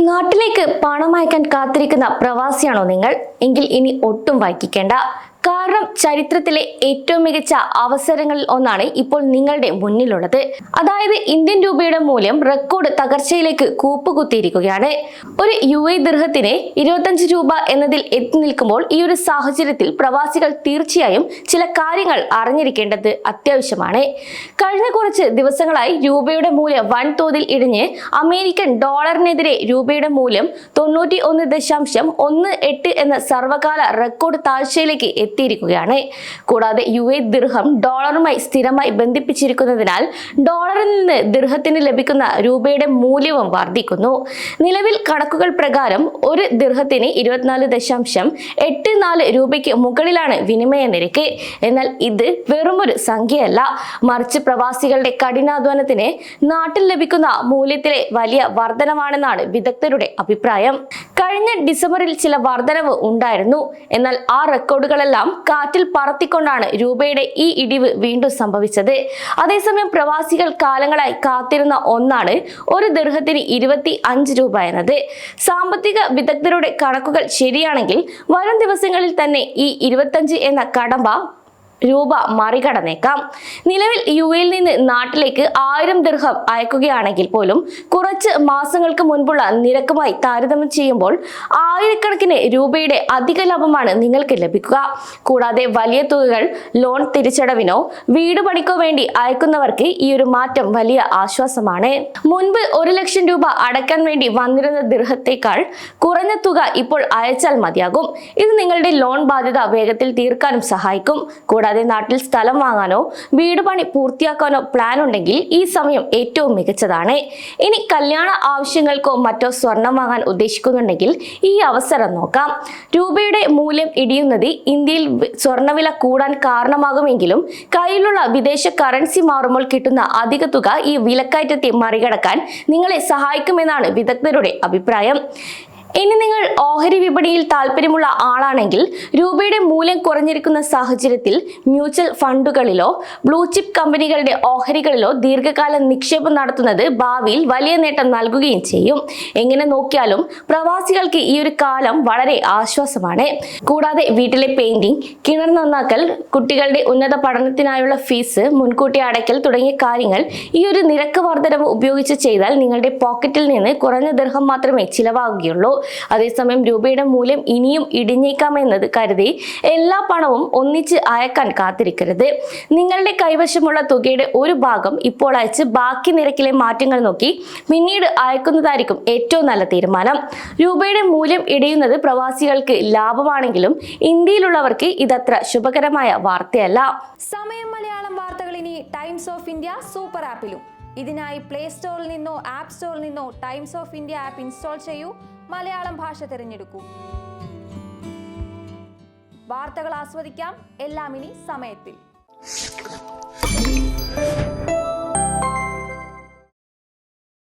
നാട്ടിലേക്ക് പണം അയക്കാൻ കാത്തിരിക്കുന്ന പ്രവാസിയാണോ നിങ്ങൾ? എങ്കിൽ ഇനി ഒട്ടും വൈകിക്കേണ്ട. കാരണം ചരിത്രത്തിലെ ഏറ്റവും മികച്ച അവസരങ്ങളിൽ ഒന്നാണ് ഇപ്പോൾ നിങ്ങളുടെ മുന്നിലുള്ളത്. അതായത് ഇന്ത്യൻ രൂപയുടെ മൂല്യം റെക്കോർഡ് തകർച്ചയിലേക്ക് കൂപ്പുകുത്തിയിരിക്കുകയാണ്. ഒരു UAE ദിർഹത്തിന് 25 രൂപ എന്നതിൽ എത്തി നിൽക്കുമ്പോൾ ഈ ഒരു സാഹചര്യത്തിൽ പ്രവാസികൾ തീർച്ചയായും ചില കാര്യങ്ങൾ അറിഞ്ഞിരിക്കേണ്ടത് അത്യാവശ്യമാണ്. കഴിഞ്ഞ കുറച്ച് ദിവസങ്ങളായി രൂപയുടെ മൂല്യം വൻതോതിൽ ഇടിഞ്ഞ് അമേരിക്കൻ ഡോളറിനെതിരെ രൂപയുടെ മൂല്യം 91.18 എന്ന സർവകാല റെക്കോർഡ് താഴ്ചയിലേക്ക് എത്തിയിരിക്കുകയാണ്. കൂടാതെ UAE ദിർഹം ഡോളറുമായി സ്ഥിരമായി ബന്ധിപ്പിച്ചിരിക്കുന്നതിനാൽ ഡോളറിൽ നിന്ന് ദിർഹത്തിന് ലഭിക്കുന്ന രൂപയുടെ മൂല്യവും വർദ്ധിക്കുന്നു. നിലവിൽ കണക്കുകൾ പ്രകാരം ഒരു ദിർഹത്തിന് 24.84 രൂപയ്ക്ക് മുകളിലാണ് വിനിമയ നിരക്ക്. എന്നാൽ ഇത് വെറുമൊരു സംഖ്യയല്ല, മറിച്ച് പ്രവാസികളുടെ കഠിനാധ്വാനത്തിന് നാട്ടിൽ ലഭിക്കുന്ന മൂല്യത്തിലെ വലിയ വർധനവാണെന്നാണ് വിദഗ്ധരുടെ അഭിപ്രായം. കഴിഞ്ഞ ഡിസംബറിൽ ചില വർധനവ് ഉണ്ടായിരുന്നു. എന്നാൽ ആ റെക്കോർഡുകളെല്ലാം കാറ്റിൽ പറത്തിക്കൊണ്ടാണ് രൂപയുടെ ഈ ഇടിവ് വീണ്ടും സംഭവിച്ചത്. അതേസമയം പ്രവാസികൾ കാലങ്ങളായി കാത്തിരുന്ന ഒന്നാണ് ഒരു ദിർഹത്തിന് 25 രൂപ എന്നത്. സാമ്പത്തിക വിദഗ്ധരുടെ കണക്കുകൾ ശരിയാണെങ്കിൽ വരും ദിവസങ്ങളിൽ തന്നെ ഈ 25 എന്ന കടമ്പ രൂപ മറികടന്നേക്കാം. നിലവിൽ UAE നിന്ന് നാട്ടിലേക്ക് 1000 ദിർഹം അയക്കുകയാണെങ്കിൽ പോലും കുറച്ച് മാസങ്ങൾക്ക് മുൻപുള്ള നിരക്കുമായി താരതമ്യം ചെയ്യുമ്പോൾ ആയിരക്കണക്കിന് രൂപയുടെ അധിക ലാഭമാണ് നിങ്ങൾക്ക് ലഭിക്കുക. കൂടാതെ വലിയ തുകകൾ ലോൺ തിരിച്ചടവിനോ വീട് പണിക്കോ വേണ്ടി അയക്കുന്നവർക്ക് ഈ ഒരു മാറ്റം വലിയ ആശ്വാസമാണ്. മുൻപ് 1 ലക്ഷം രൂപ അടയ്ക്കാൻ വേണ്ടി വന്നിരുന്ന ദിർഹത്തേക്കാൾ കുറഞ്ഞ തുക ഇപ്പോൾ അയച്ചാൽ മതിയാകും. ഇത് നിങ്ങളുടെ ലോൺ ബാധ്യത വേഗത്തിൽ തീർക്കാനും സഹായിക്കും. കൂടാതെ നാട്ടിൽ സ്ഥലം വാങ്ങാനോ വീട് പണി പൂർത്തിയാക്കാനോ പ്ലാൻ ഉണ്ടെങ്കിൽ ഈ സമയം ഏറ്റവും മികച്ചതാണ്. ഇനി കല്യാണ ആവശ്യങ്ങൾക്കോ മറ്റോ സ്വർണം വാങ്ങാൻ ഉദ്ദേശിക്കുന്നുണ്ടെങ്കിൽ ഈ അവസരം നോക്കാം. രൂപയുടെ മൂല്യം ഇടിയുന്നത് ഇന്ത്യയിൽ സ്വർണ്ണവില കൂടാൻ കാരണമാകുമെങ്കിലും കയ്യിലുള്ള വിദേശ കറൻസി മാറുമ്പോൾ കിട്ടുന്ന അധിക തുക ഈ വിലക്കയറ്റത്തെ മറികടക്കാൻ നിങ്ങളെ സഹായിക്കുമെന്നാണ് വിദഗ്ധരുടെ അഭിപ്രായം. ഇനി നിങ്ങൾ ഓഹരി വിപണിയിൽ താല്പര്യമുള്ള ആളാണെങ്കിൽ രൂപയുടെ മൂല്യം കുറഞ്ഞിരിക്കുന്ന സാഹചര്യത്തിൽ മ്യൂച്വൽ ഫണ്ടുകളിലോ ബ്ലൂ ചിപ്പ് കമ്പനികളുടെ ഓഹരികളിലോ ദീർഘകാല നിക്ഷേപം നടത്തുന്നത് ഭാവിയിൽ വലിയ നേട്ടം നൽകുകയും ചെയ്യും. എങ്ങനെ നോക്കിയാലും പ്രവാസികൾക്ക് ഈ ഒരു കാലം വളരെ ആശ്വാസമാണ്. കൂടാതെ വീട്ടിലെ പെയിന്റിംഗ്, കിണർ നന്നാക്കൽ, കുട്ടികളുടെ ഉന്നത പഠനത്തിനായുള്ള ഫീസ് മുൻകൂട്ടി അടയ്ക്കൽ തുടങ്ങിയ കാര്യങ്ങൾ ഈ ഒരു നിരക്ക് വർധനവ് ഉപയോഗിച്ച് ചെയ്താൽ നിങ്ങളുടെ പോക്കറ്റിൽ നിന്ന് കുറഞ്ഞ ദിർഹം മാത്രമേ ചിലവാകുകയുള്ളൂ. അതേസമയം രൂപയുടെ മൂല്യം ഇനിയും ഇടിഞ്ഞേക്കാമെന്നത് കരുതി എല്ലാ പണവും ഒന്നിച്ച് അയക്കാൻ കാത്തിരിക്കരുത്. നിങ്ങളുടെ കൈവശമുള്ള തുകയുടെ ഒരു ഭാഗം ഇപ്പോൾ അയച്ച് ബാക്കി നിരക്കിലെ മാറ്റങ്ങൾ നോക്കി പിന്നീട് അയക്കുന്നതായിരിക്കും ഏറ്റവും നല്ല തീരുമാനം. രൂപയുടെ മൂല്യം ഇടിയുന്നത് പ്രവാസികൾക്ക് ലാഭമാണെങ്കിലും ഇന്ത്യയിലുള്ളവർക്ക് ഇതത്ര ശുഭകരമായ വാർത്തയല്ല. സമയം മലയാളം വാർത്തകൾ ഇനി ടൈംസ് ഓഫ് ഇന്ത്യ സൂപ്പർ ആപ്പിലും. ഇതിനായി പ്ലേ സ്റ്റോറിൽ നിന്നോ ആപ്പ് സ്റ്റോറിൽ നിന്നോ times of India app install ചെയ്യൂ. മലയാളം ഭാഷ തിരഞ്ഞെടുക്കൂ. വാർത്തകൾ ആസ്വദിക്കാം, എല്ലാം ഇനി സമയത്തിൽ.